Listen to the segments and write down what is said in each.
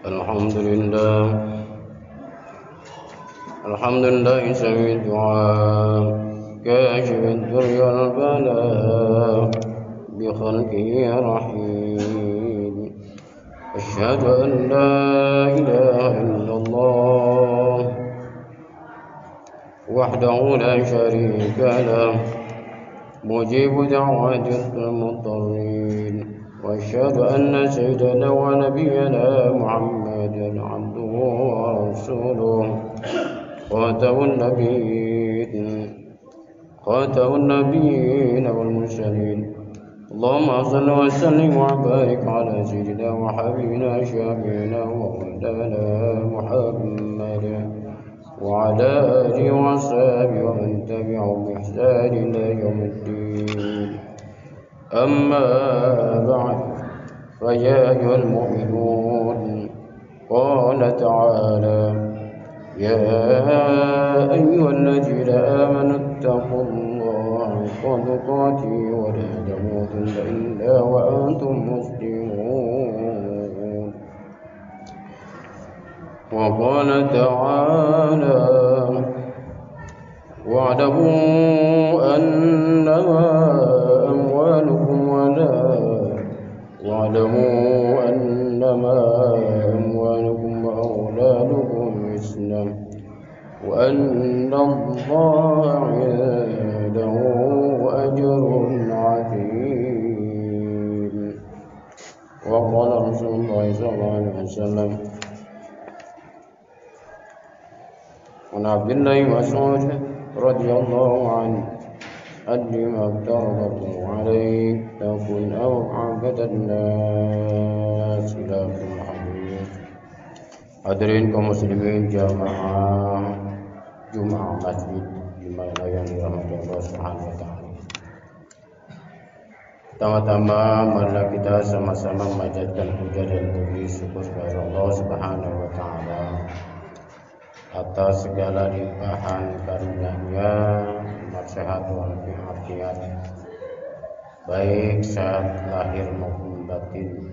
الحمد لله سميع الدعاء كاشف الضر والبلاء بخلقه رحيم. أشهد أن لا إله إلا الله وحده لا شريك له مجيب دعوة المضطرين. وأشهد أن سيدنا ونبينا محمدا عبده ورسوله خاتم النبيين والمرسلين. اللهم صل وسلم وبارك على سيدنا وحبيبنا شفيعنا ومولانا محمد وعلى آله وصحبه ومن تبعهم بإحسان إلى يوم الدين. أما بعد، فيا أيها المؤمنون، قال تعالى: يا أيها الذين آمنوا اتقوا الله حق تقاته ولا تموتن إلا وأنتم مسلمون. وقال تعالى: واعلموا أنما أموالكم وأولادكم فتنة وأن الله عنده أجر عظيم. وقال رسول الله صلى الله عليه وسلم: عن عبد الله مسعود رضي الله عنه: أدم افترض الله عليك تكن أوعبد الناس إلى كل حديث. Hadirin kaum muslimin jamaah Jumat Masjid di mana yang dirahmati Allah Subhanahu wa taala. Pertama-tama marilah kita sama-sama memanjatkan puja dan puji syukur kepada Allah Subhanahu wa taala atas segala limpahan karunia-Nya, nasihat walafiat, baik saat lahir maupun batin,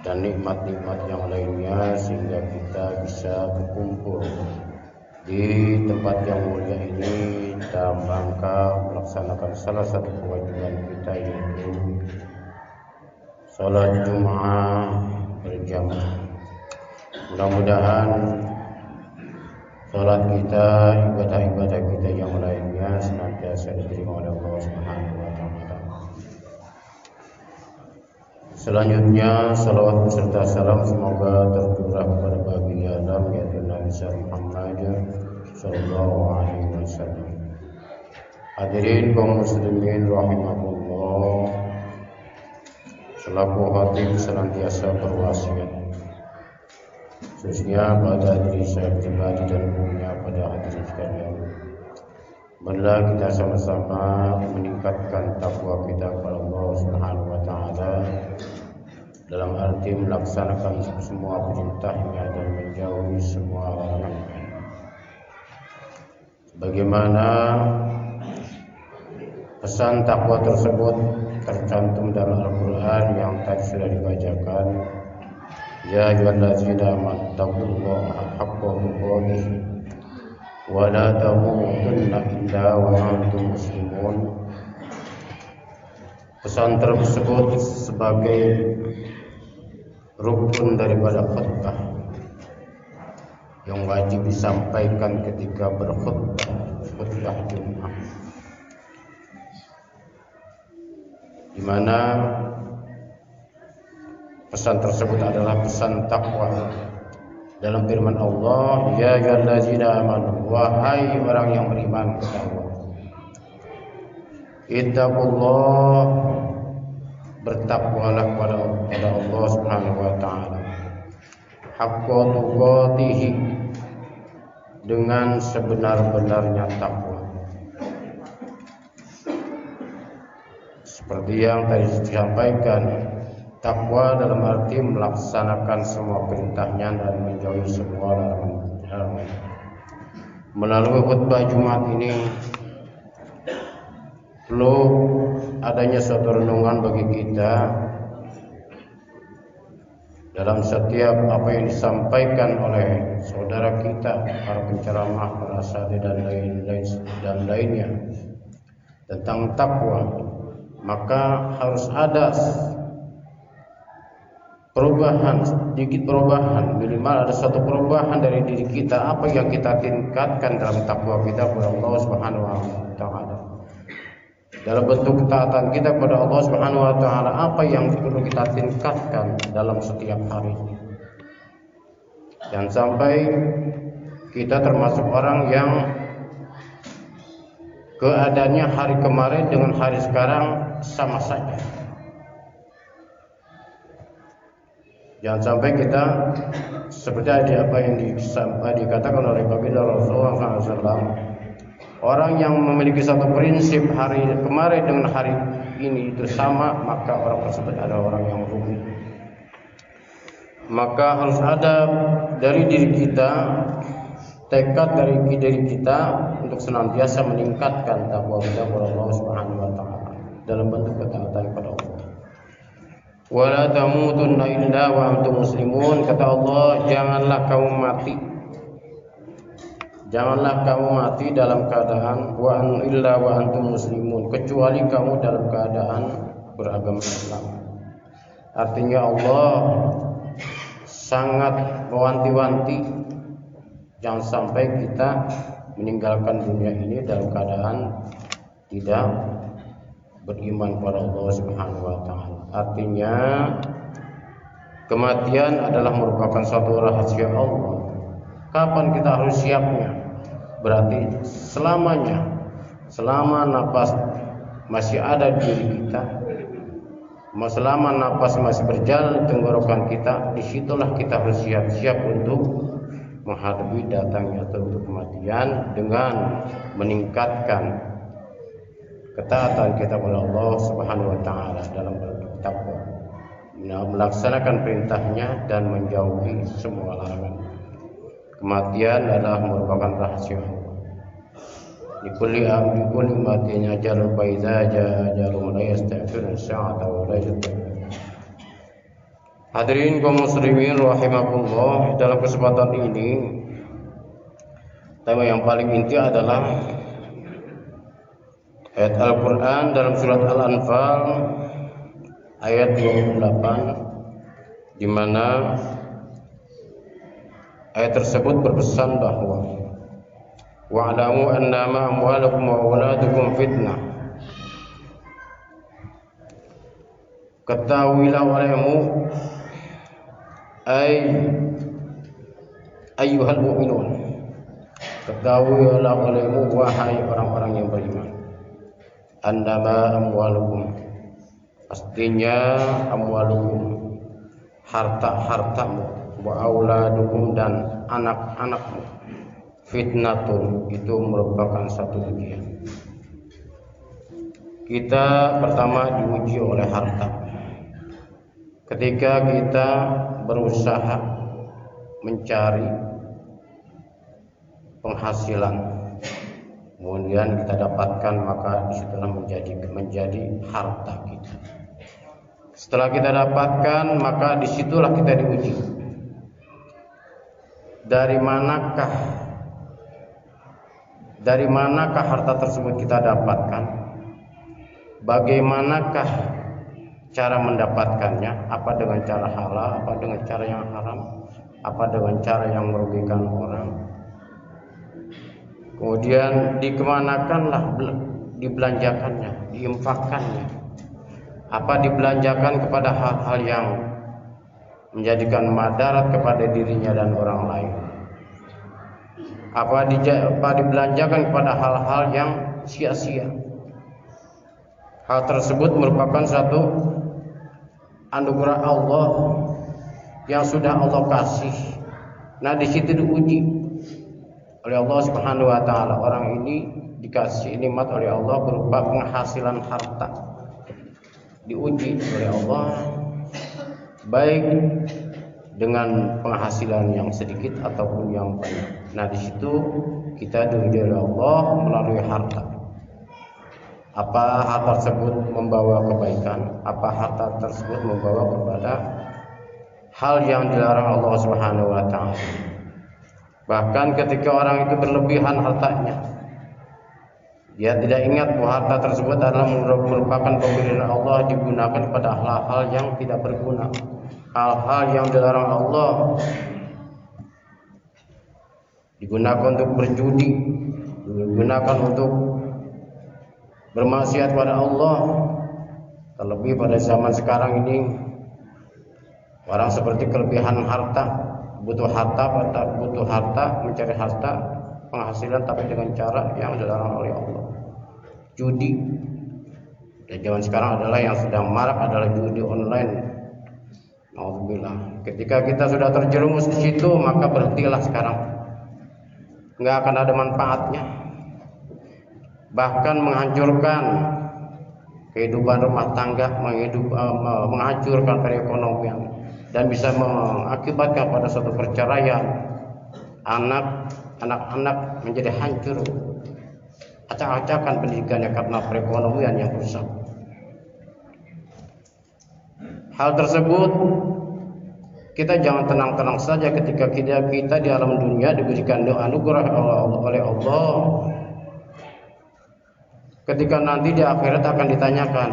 dan nikmat-nikmat yang lainnya, sehingga kita bisa berkumpul di tempat yang mulia ini dalam rangka melaksanakan salah satu kewajiban kita, yaitu salat Jumat berjamaah. Mudah-mudahan salat kita, ibadah-ibadah kita yang lainnya senantiasa diterima oleh Allah Subhanahu wa taala. Selanjutnya, salawat beserta salam semoga tercurah kepada baginda Adam, yaitu Nabi Muhammad sallallahu alaihi wasallam. Hadirin kaum muslimin rahimakumullah, selaku khatib senantiasa berwasiat, khususnya pada diri saya pribadi dan umumnya pada hadirin sekalian, marilah kita sama-sama meningkatkan takwa kita kepada Allah Subhanahu wa taala dalam arti melaksanakan semua perintahnya dan menjauhi semua larangannya. Bagaimana pesan takwa tersebut tercantum dalam Al-Quran yang tadi sudah dibacakan: Ya ayyuhallazina amanu taqullaha haqqa tuqatih wa la tamutunna illa wa antum muslimun. Pesan tersebut sebagai rukun daripada khutbah yang wajib disampaikan ketika khutbah Jumat, di mana pesan tersebut adalah pesan takwa. Dalam firman Allah, ya ayyuhallazina amanu, wahai orang yang beriman kepada Allah, ittaqullah, bertakwalah kepada Allah Subhanahu wa taala, haqqa tuqatih, dengan sebenar-benarnya takwa. Seperti yang tadi disampaikan, takwa dalam arti melaksanakan semua perintahnya dan menjauhi semua larangannya. Melalui khutbah Jumat ini perlu adanya suatu renungan bagi kita dalam setiap apa yang disampaikan oleh saudara kita, para penceramah, para asatidz dan lainnya tentang takwa, maka harus ada perubahan, sedikit perubahan, minimal ada satu perubahan dari diri kita, apa yang kita tingkatkan dalam takwa kita kepada Allah Subhanahu wa taala. Dalam bentuk ketaatan kita kepada Allah Subhanahu wa taala, apa yang perlu kita tingkatkan dalam setiap hari. Jangan sampai kita termasuk orang yang keadaannya hari kemarin dengan hari sekarang sama saja. Jangan sampai kita seperti apa yang dikatakan oleh baginda Rasulullah SAW. Orang yang memiliki satu prinsip hari kemarin dengan hari ini itu sama, maka orang tersebut adalah orang yang rugi. Maka harus ada dari diri kita, tekad dari diri kita untuk senantiasa meningkatkan takwa kita kepada Allah Subhanahu wa taala dalam bentuk ketaatan kepada Allah. Wala tamutunna illa wa antum muslimun, kata Allah, janganlah kamu mati. Janganlah kamu mati dalam keadaan illa wa antum muslimun, kecuali kamu dalam keadaan beragama Islam. Artinya Allah sangat mewanti-wanti jangan sampai kita meninggalkan dunia ini dalam keadaan tidak beriman kepada Allah Subhanahu wa taala. Artinya kematian adalah merupakan suatu rahasia Allah. Kapan kita harus siapnya? Berarti selamanya, selama napas masih ada di diri kita, selama napas masih berjalan di tenggorokan kita, disitulah kita harus siap-siap untuk menghadapi datangnya tentu kematian dengan meningkatkan ketaatan kita kepada Allah Subhanahu wa taala dalam bentuk takwa, melaksanakan perintahnya dan menjauhi semua larangan. Kematian adalah merupakan rahasia Allah. Di kulli matin ajalun fa idza jaa ajalun la yasta'khiruna sa'ata wa la yastaqdimun. Hadirin kaum muslimin rahimakumullah, dalam kesempatan ini tema yang paling inti adalah ayat Al-Quran dalam surat Al-Anfal ayat 28, di mana ayat tersebut berpesan bahwa wa'lamu annama amwalukum wa auladukum fitnah, ketahuilah olehmu ayyuhal mu'minun, ketahuilah olehmu wahai orang-orang yang beriman, annama amwalukum, pastinya amwalukum, harta-hartamu, wa auladukum, dan anak-anakmu, fitnatun, itu merupakan satu ujian. Kita pertama diuji oleh harta. Ketika kita berusaha mencari penghasilan, kemudian kita dapatkan, maka disitulah menjadi harta kita. Setelah kita dapatkan, maka disitulah kita diuji. Dari manakah harta tersebut kita dapatkan? Bagaimanakah cara mendapatkannya? Apa dengan cara halal, apa dengan cara yang haram, apa dengan cara yang merugikan orang? Kemudian dikemanakanlah dibelanjakannya, diinfakkannya? Apa dibelanjakan kepada hal-hal yang menjadikan madarat kepada dirinya dan orang lain? Apa dibelanjakan kepada hal-hal yang sia-sia? Hal tersebut merupakan satu anugerah Allah yang sudah Allah kasih. Nah, di situ diuji oleh Allah Subhanahu wa taala. Orang ini dikasih nikmat oleh Allah berupa penghasilan harta. Diuji oleh Allah baik dengan penghasilan yang sedikit ataupun yang banyak. Nah, di situ kita diuji oleh Allah melalui harta. Apa harta tersebut membawa kebaikan? Apa harta tersebut membawa kepada hal yang dilarang Allah Subhanahu wa taala. Bahkan ketika orang itu berlebihan hartanya, dia tidak ingat bahwa harta tersebut adalah merupakan pemberian Allah, digunakan pada hal-hal yang tidak berguna, hal-hal yang dilarang Allah, digunakan untuk berjudi, digunakan untuk bermaksiat pada Allah. Terlebih pada zaman sekarang ini, orang seperti kelebihan harta, butuh harta, mencari harta, penghasilan tapi dengan cara yang dilarang oleh Allah. Judi. Dan zaman sekarang adalah yang sedang marak adalah judi online. Alhamdulillah. Ketika kita sudah terjerumus di situ, maka berhentilah sekarang. Enggak akan ada manfaatnya. Bahkan menghancurkan kehidupan rumah tangga, menghancurkan perekonomian, dan bisa mengakibatkan pada suatu perceraian. Anak-anak menjadi hancur, acak-acakan pendidikannya karena perekonomian yang rusak. Hal tersebut kita jangan tenang-tenang saja ketika kita di alam dunia diberikan anugerah oleh Allah. Ketika nanti di akhirat akan ditanyakan,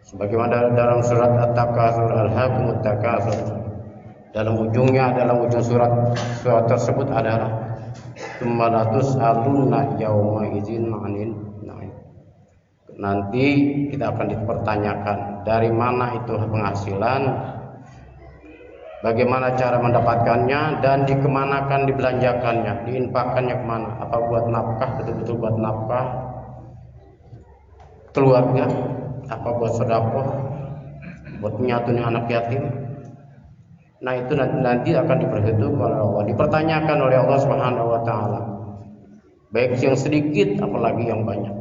sebagaimana dalam surat At-Takatsur, Alhaakumut Takatsur, dalam ujung surat tersebut adalah tsumma latus'alunna yauma idzin 'anil na'im. Nanti kita akan dipertanyakan dari mana itu penghasilan, bagaimana cara mendapatkannya, dan dikemanakan dibelanjakannya, diinfakkannya kemana, apa buat nafkah, betul-betul buat nafkah keluarga, apa buat sedekah, buat menyantuni anak yatim. Nah itu nanti akan diperhitungkan oleh Allah, dipertanyakan oleh Allah Subhanahu wa taala, baik yang sedikit apalagi yang banyak.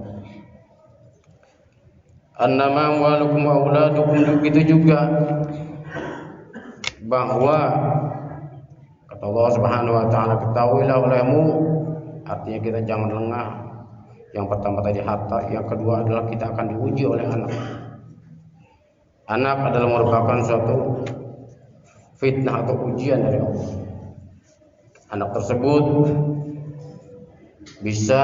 Annama amwalukum wa auladukum, begitu juga bahwa kata Allah Subhanahu wa taala, ketahuilah olehmu, artinya kita jangan lengah. Yang pertama tadi harta, yang kedua adalah kita akan diuji oleh anak. Anak adalah merupakan suatu fitnah atau ujian dari Allah. Anak tersebut bisa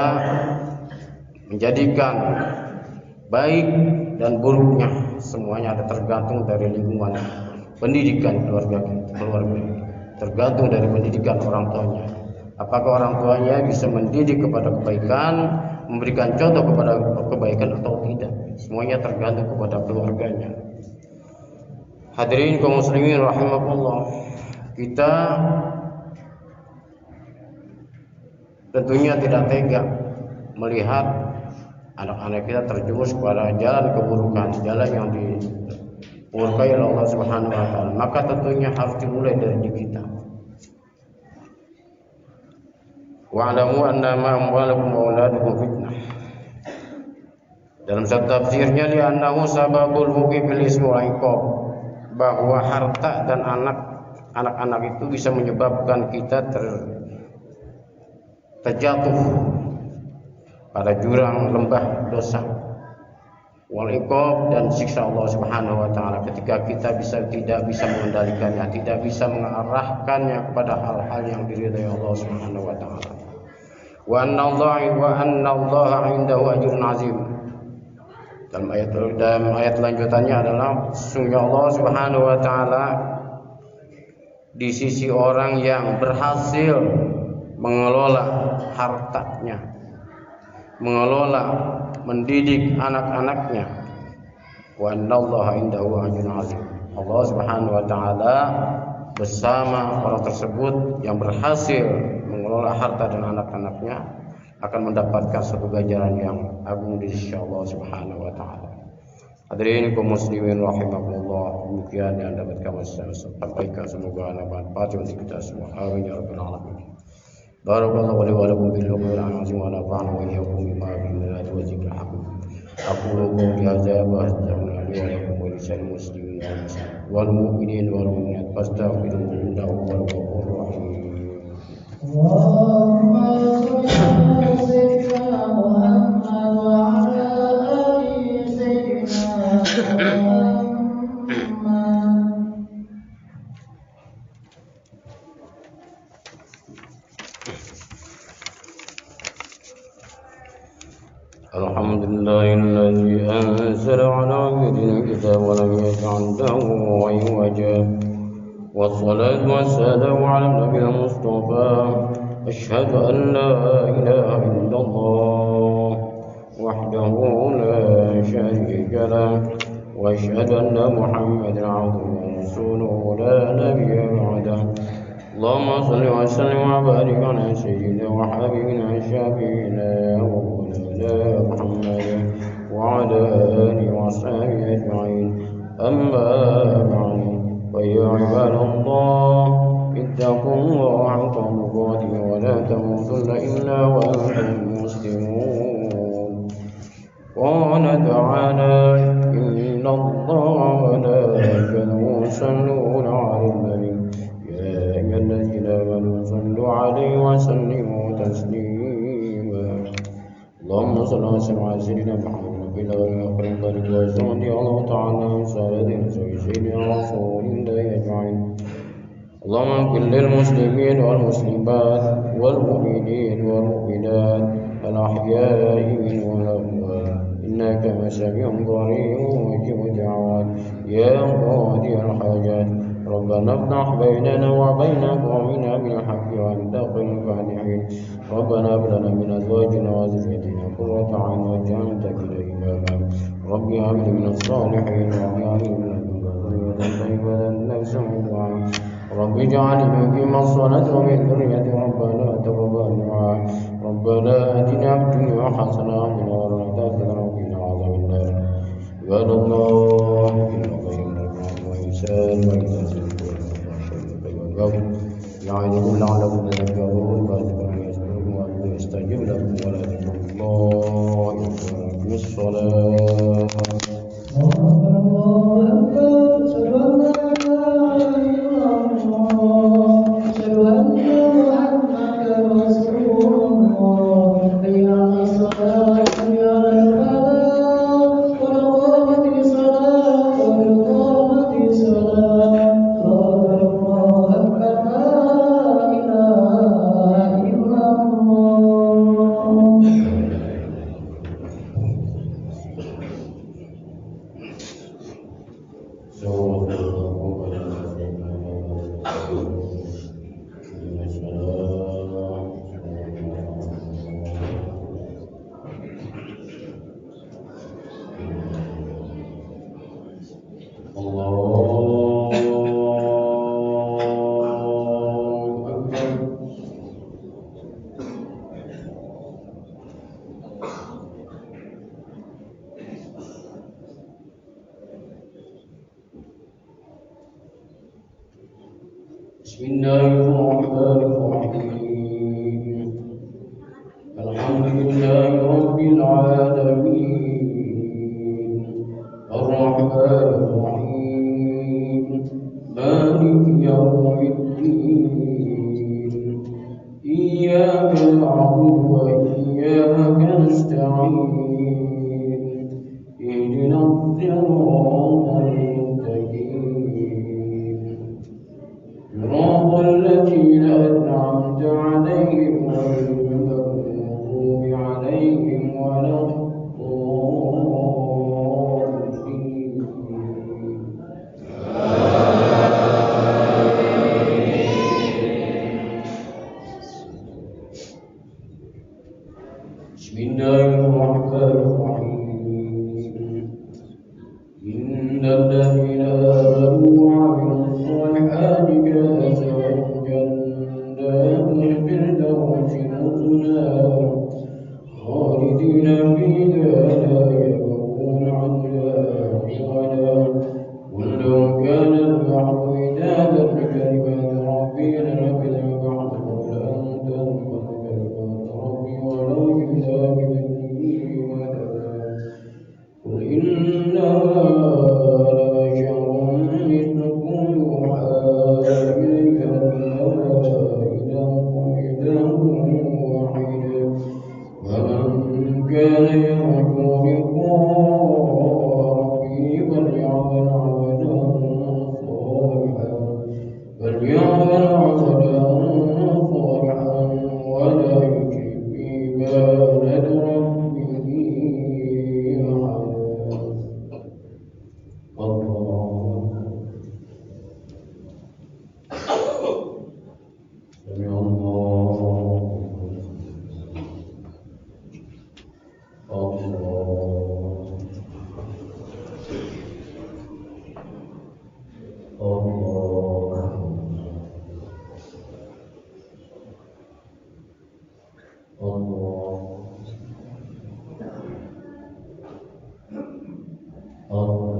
menjadikan baik dan buruknya semuanya ada tergantung dari lingkungan pendidikan keluarga, tergantung dari pendidikan orang tuanya. Apakah orang tuanya bisa mendidik kepada kebaikan, memberikan contoh kepada kebaikan atau tidak? Semuanya tergantung kepada keluarganya. Hadirin kaum muslimin rahimakumullah, kita tentunya tidak tega melihat anak-anak kita terjerumus kepada jalan keburukan, jalan yang dimurkai oleh Allah Subhanahu wa taala. Maka tentunya harus dimulai dari diri kita. Wa'lamu annama amwalukum wa auladukum fitnah. Dalam satu tafsirnya, li annahu sababul wuqi fil ismi wal iqab, bahwa harta dan anak-anak itu bisa menyebabkan kita terjatuh pada jurang lembah dosa, wal iqab, dan siksa Allah Subhanahu wa taala ketika kita tidak bisa mengendalikannya, tidak bisa mengarahkannya kepada hal-hal yang diridhai Allah Subhanahu wa taala. Wa anna Allah 'indahu ajrun 'azim. Dalam ayat lanjutannya adalah sesungguhnya Allah Subhanahu wa taala di sisi orang yang berhasil mengelola hartanya, mengelola mendidik anak-anaknya. Wa annallaha indahu ajrun 'azim. Allah Subhanahu wa taala bersama orang tersebut yang berhasil mengelola harta dan anak-anaknya akan mendapatkan suatu ganjaran yang agung di sisi Allah Subhanahu wa taala. Hadirin kaum muslimin rahimakumullah, demikian yang dapat kami sampaikan, semoga bermanfaat untuk kita semua. Amin ya rabbal alamin. Barakallahu li wa lakum bil Qur'anil azim wa nafa'ana wa iyyakum bima fihi min al-ayati wa dhikril hakim. Aqulu qawli hadza wa astaghfirullaha li wa lakum wa lisa'il muslimin wal mu'minin wal mu'minat fastaghfiruhu innahu huwal ghafurur rahim. Allahumma shalli ala sayyidina Muhammad wa ala ali sayyidina Muhammad. الحمد لله الذي أنزل على عبده الكتاب ولم يجعل له عوجا، والصلاة والسلام على النبي المصطفى. أشهد أن لا إله إلا الله وحده لا شريك له، وأشهد أن محمدا عبده ورسوله لا نبي بعده. اللهم صل وسلم وبارك على سيدنا وحبيبنا شفيعنا ومولانا محمد وعلى آله وصحبه أجمعين. أما بعد، فيا عباد الله اتقوا الله حق تقاته ولا تموتن إلا وأنتم مسلمون. قال تعالى: إن الله وملائكته يصلون على النبي يا أيها الذين آمنوا صلوا عليه وسلموا تسليما. اللهم صل وسلم على سيدنا محمد في الآخر ذلك وسلم الله تعالى وسلم سيدنا رسول الله أجمعين. اللهم اغفر للمسلمين والمسلمات والمؤمنين والمؤمنات الأحياء منهم والأموات، إنك سميع قريب مجيب الدعوات يا قاضي الحاجات. ربنا افتح بيننا وبين قومنا بالحق وأنت خير الفاتحين. ربنا هب لنا من أزواجنا وذريتنا قرة أعين واجعلنا متقين إماما. رب هب لي من الصالحين وهب لي من لدنك ذرية طيبة نفسا مطيعة. رب اجعلني مقيم الصلاة ومن ذريتي ربنا تقبل دعاء. ربنا آتنا في الدنيا حسنة وفي الآخرة حسنة وقنا عذاب النار. عباد الله إن الله يأمر بالإحسان وإيتاء ذي القربى يعظكم لعلكم تذكرون. فاذكروا يذكركم وأدعوه يستجب لكم ولذكر الله يرفعكم. الصلاة. بسم الله الرحمن الرحيم. الحمد لله رب العالمين الرحمن الرحيم مالك يوم الدين. إياك نعبد وإياك نستعين. اهدنا الصراط المستقيم صراط الذين أنعمت عليهم غير المغضوب عليهم ولا الضالين. بسم الله الرحمن الرحيم. إن الذين آمنوا وعملوا الصالحات كانت لهم جنات الفردوس نزلا خالدين فيها لا يبغون عنها حولا. قل لو كان البحر مدادا لكلمات ربي لنفد البحر قبل أن تنفد كلمات ربي ولو جئنا بمثله مددا. قل إنما كان يرجو لقاء ربه فليعمل عملا صالحا ولا يشرك بعبادة ربه Allah